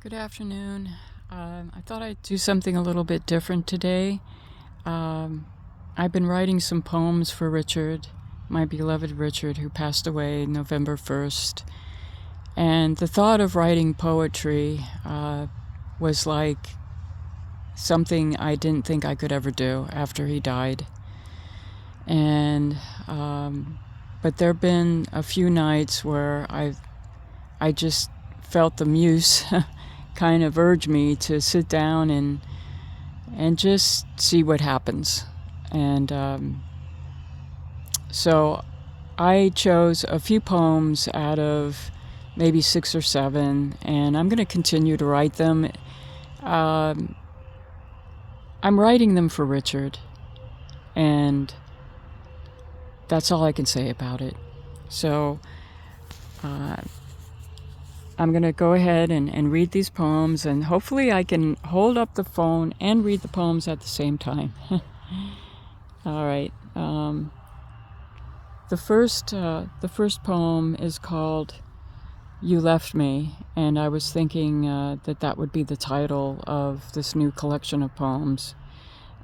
Good afternoon. I thought I'd do something a little bit different today. I've been writing some poems for Richard, my beloved Richard, who passed away November 1st. And the thought of writing poetry was like something I didn't think I could ever do after he died. And but there have been a few nights where I just felt the muse kind of urge me to sit down and just see what happens. And so I chose a few poems out of maybe 6 or 7, and I'm going to continue to write them. I'm writing them for Richard, and that's all I can say about it. So I'm going to go ahead and read these poems, and hopefully I can hold up the phone and read the poems at the same time. All right. The first poem is called "You Left Me," and I was thinking that would be the title of this new collection of poems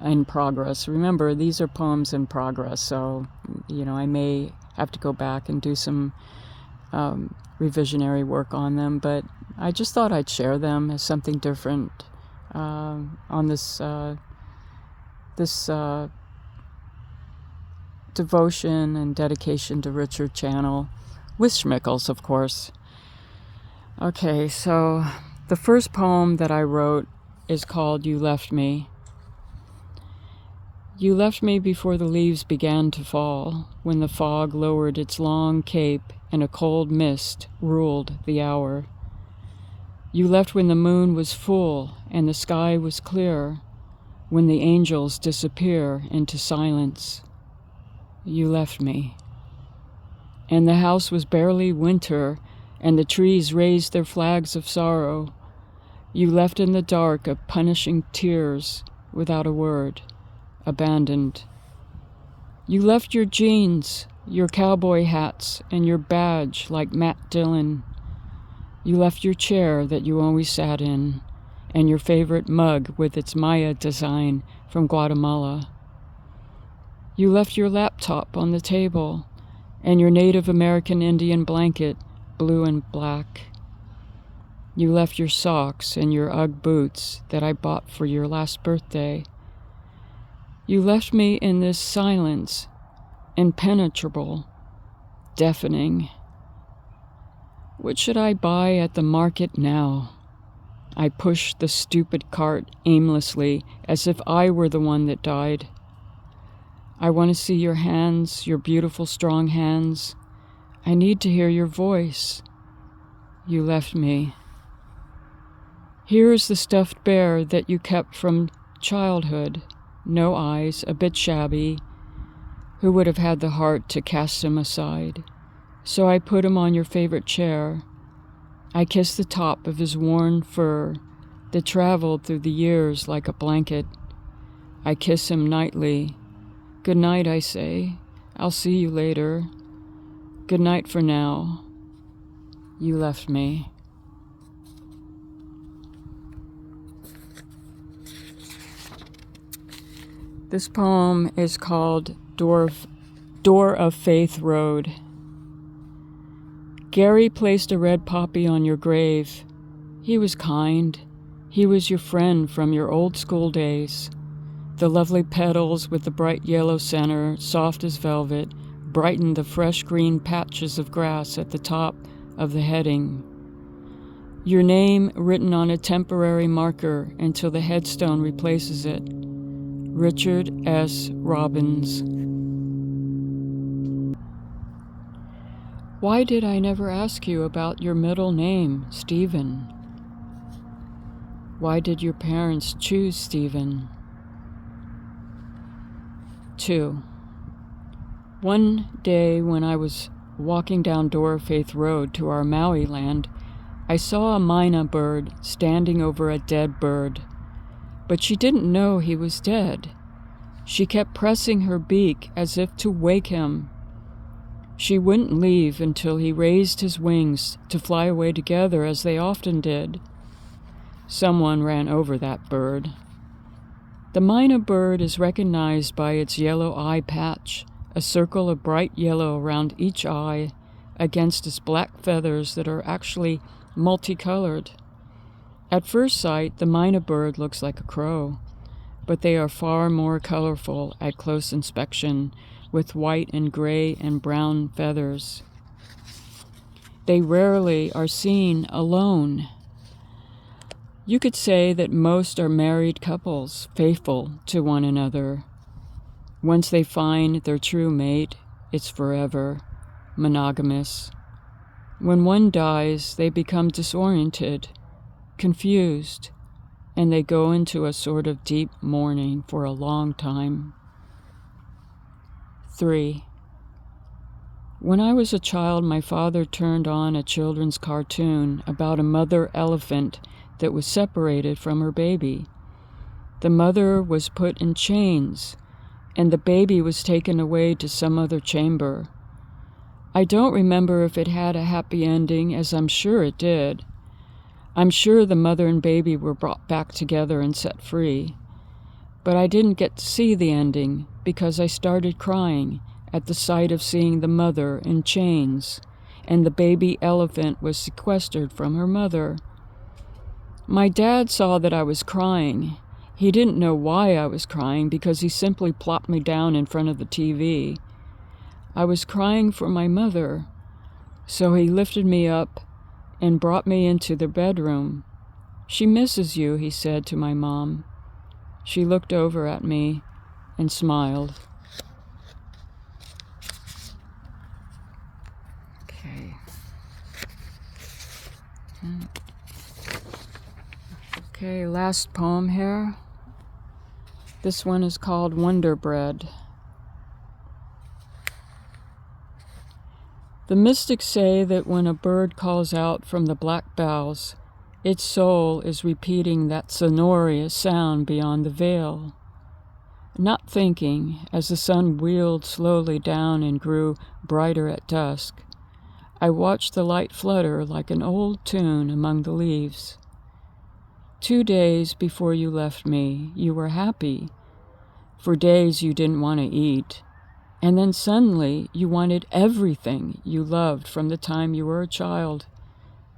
in progress. Remember, these are poems in progress, so I may have to go back and do some revisionary work on them, but I just thought I'd share them as something different on this devotion and dedication to Richard channel with Schmickles, of course. Okay, so the first poem that I wrote is called "You Left Me." You left me before the leaves began to fall, when the fog lowered its long cape and a cold mist ruled the hour. You left when the moon was full and the sky was clear, when the angels disappear into silence. You left me. And the house was barely winter, and the trees raised their flags of sorrow. You left in the dark of punishing tears without a word. Abandoned. You left your jeans, your cowboy hats, and your badge like Matt Dillon. You left your chair that you always sat in, and your favorite mug with its Maya design from Guatemala. You left your laptop on the table, and your Native American Indian blanket, blue and black. You left your socks and your Ugg boots that I bought for your last birthday. You left me in this silence, impenetrable, deafening. What should I buy at the market now? I pushed the stupid cart aimlessly, as if I were the one that died. I want to see your hands, your beautiful, strong hands. I need to hear your voice. You left me. Here is the stuffed bear that you kept from childhood. No eyes, a bit shabby. Who would have had the heart to cast him aside? So I put him on your favorite chair. I kissed the top of his worn fur that traveled through the years like a blanket. I kiss him nightly. Good night, I say. I'll see you later. Good night for now. You left me. This poem is called Door of Faith Road. Gary placed a red poppy on your grave. He was kind. He was your friend from your old school days. The lovely petals with the bright yellow center, soft as velvet, brightened the fresh green patches of grass at the top of the heading. Your name written on a temporary marker until the headstone replaces it. Richard S. Robbins. Why did I never ask you about your middle name, Stephen? Why did your parents choose Stephen? 2. One day when I was walking down Door of Faith Road to our Maui land, I saw a myna bird standing over a dead bird. But she didn't know he was dead. She kept pressing her beak as if to wake him. She wouldn't leave until he raised his wings to fly away together as they often did. Someone ran over that bird. The myna bird is recognized by its yellow eye patch, a circle of bright yellow around each eye against its black feathers that are actually multicolored. At first sight, the myna bird looks like a crow, but they are far more colorful at close inspection, with white and gray and brown feathers. They rarely are seen alone. You could say that most are married couples, faithful to one another. Once they find their true mate, it's forever, monogamous. When one dies, they become disoriented, confused, and they go into a sort of deep mourning for a long time. 3. When I was a child, my father turned on a children's cartoon about a mother elephant that was separated from her baby. The mother was put in chains, and the baby was taken away to some other chamber. I don't remember if it had a happy ending, as I'm sure it did. I'm sure the mother and baby were brought back together and set free. But I didn't get to see the ending because I started crying at the sight of seeing the mother in chains, and the baby elephant was sequestered from her mother. My dad saw that I was crying. He didn't know why I was crying because he simply plopped me down in front of the TV. I was crying for my mother, so he lifted me up and brought me into the bedroom. "She misses you," he said to my mom. She looked over at me and smiled. Okay, last poem here. This one is called Wonder Bread. The mystics say that when a bird calls out from the black boughs, its soul is repeating that sonorous sound beyond the veil. Not thinking, as the sun wheeled slowly down and grew brighter at dusk, I watched the light flutter like an old tune among the leaves. 2 days before you left me, you were happy. For days you didn't want to eat. And then suddenly you wanted everything you loved from the time you were a child,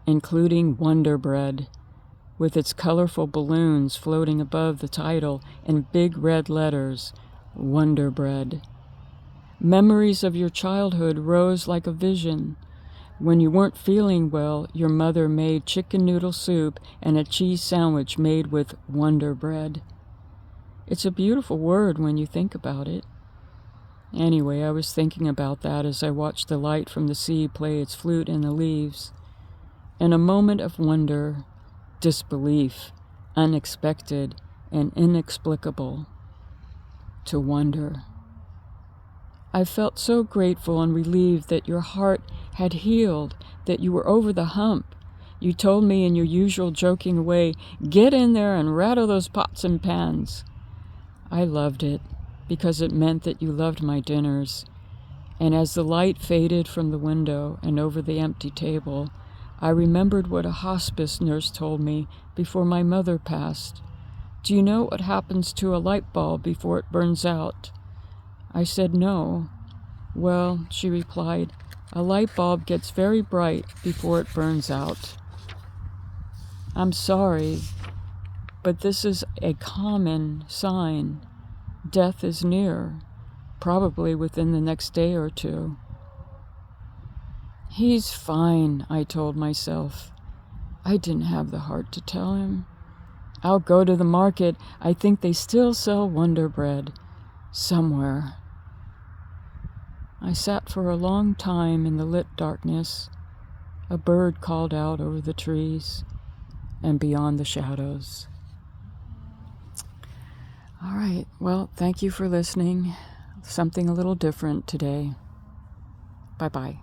including Wonder Bread, with its colorful balloons floating above the title in big red letters, Wonder Bread. Memories of your childhood rose like a vision. When you weren't feeling well, your mother made chicken noodle soup and a cheese sandwich made with Wonder Bread. It's a beautiful word when you think about it. Anyway, I was thinking about that as I watched the light from the sea play its flute in the leaves. In a moment of wonder, disbelief, unexpected and inexplicable. To wonder. I felt so grateful and relieved that your heart had healed, that you were over the hump. You told me in your usual joking way, "Get in there and rattle those pots and pans." I loved it, because it meant that you loved my dinners. And as the light faded from the window and over the empty table, I remembered what a hospice nurse told me before my mother passed. "Do you know what happens to a light bulb before it burns out?" I said no. "Well," she replied, "a light bulb gets very bright before it burns out." I'm sorry, but this is a common sign. Death is near, probably within the next day or two. "He's fine," I told myself. I didn't have the heart to tell him. "I'll go to the market. I think they still sell Wonder Bread. Somewhere." I sat for a long time in the lit darkness. A bird called out over the trees and beyond the shadows. All right, well, thank you for listening. Something a little different today. Bye-bye.